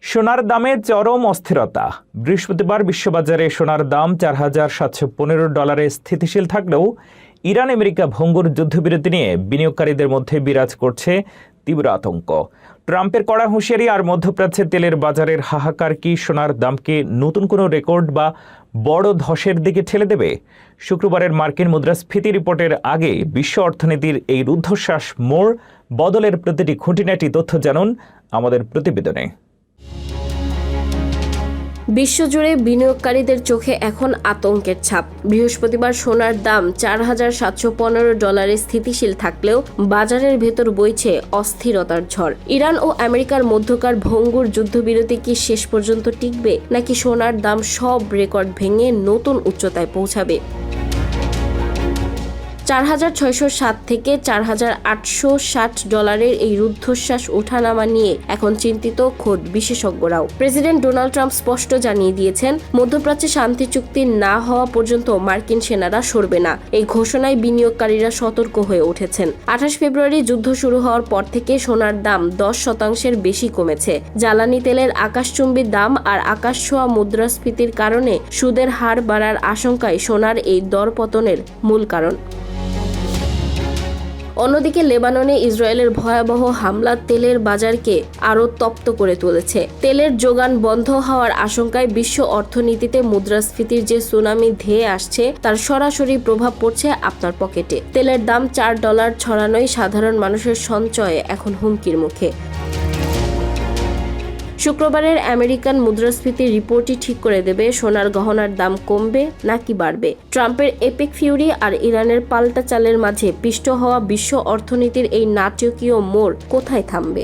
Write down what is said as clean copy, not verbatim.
সোনার দামে চরম অস্থিরতা। বৃহস্পতিবার বিশ্ববাজারে সোনার দাম $4,715 স্থিতিশীল থাকলেও ইরান আমেরিকা ভঙ্গুর যুদ্ধবিরতি নিয়ে বিনিয়োগকারীদের মধ্যে বিরাজ করছে তীব্র আতঙ্ক। ট্রাম্পের কড়া হুঁশিয়ারি আর মধ্যপ্রাচ্যে তেলের বাজারের হাহাকার কি সোনার দামকে নতুন কোনো রেকর্ড বা বড় ধসের দিকে ঠেলে দেবে? শুক্রবারের মার্কিন মুদ্রাস্ফীতি রিপোর্টের আগে বিশ্ব অর্থনীতির এই রুদ্ধশ্বাস মোড় বদলের প্রতিটি খুঁটিনাটি তথ্য জানুন আমাদের প্রতিবেদনে। বিশ্বজুড়ে বিনিয়োগকারীদের চোখে এখন আতঙ্কের ছাপ। বৃহস্পতিবার সোনার দাম $4,715 স্থিতিশীল থাকলেও বাজারের ভেতর বইছে অস্থিরতার ঝড়। ইরান ও আমেরিকার মধ্যকার ভঙ্গুর যুদ্ধবিরতি কি শেষ পর্যন্ত টিকবে, নাকি সোনার দাম সব রেকর্ড ভেঙে নতুন উচ্চতায় পৌঁছাবে? $4,607 থেকে $4,860 এই রুদ্ধশ্বাস ওঠানামা নিয়ে এখন চিন্তিত খোদ বিশেষজ্ঞরাও। প্রেসিডেন্ট ডোনাল্ড ট্রাম্প স্পষ্ট জানিয়ে দিয়েছেন, মধ্যপ্রাচ্যে শান্তি চুক্তি না হওয়া পর্যন্ত মার্কিন সেনারা সরবে না। এই ঘোষণায় বিনিয়োগকারীরা সতর্ক হয়ে উঠেছেন। 28 ফেব্রুয়ারি যুদ্ধ শুরু হওয়ার পর থেকে সোনার দাম 10% বেশি কমেছে। জ্বালানি তেলের আকাশচুম্বী দাম আর আকাশছোঁয়া মুদ্রাস্ফীতির কারণে সুদের হার বাড়ার আশঙ্কায় সোনার এই দরপতনের মূল কারণ। অন্যদিকে লেবাননে ইসরায়েলের ভয়াবহ হামলা তেলের বাজারকে আরও তপ্ত করে তুলেছে। তেলের যোগান বন্ধ হওয়ার আশঙ্কায় বিশ্ব অর্থনীতিতে মুদ্রাস্ফীতির যে সুনামি ধেয়ে আসছে তার সরাসরি প্রভাব পড়ছে আপনার পকেটে। তেলের দাম $4 ছড়ানোই সাধারণ মানুষের সঞ্চয়ে এখন হুমকির মুখে। শুক্রবারের আমেরিকান মুদ্রাস্ফীতি রিপোর্টই ঠিক করে দেবে সোনার গহনার দাম কমবে নাকি বাড়বে। ট্রাম্পের এপিক ফিউরি আর ইরানের পাল্টা চালের মাঝে পিষ্ট হওয়া বিশ্ব অর্থনীতির এই নাটকীয় মোড় কোথায় থামবে?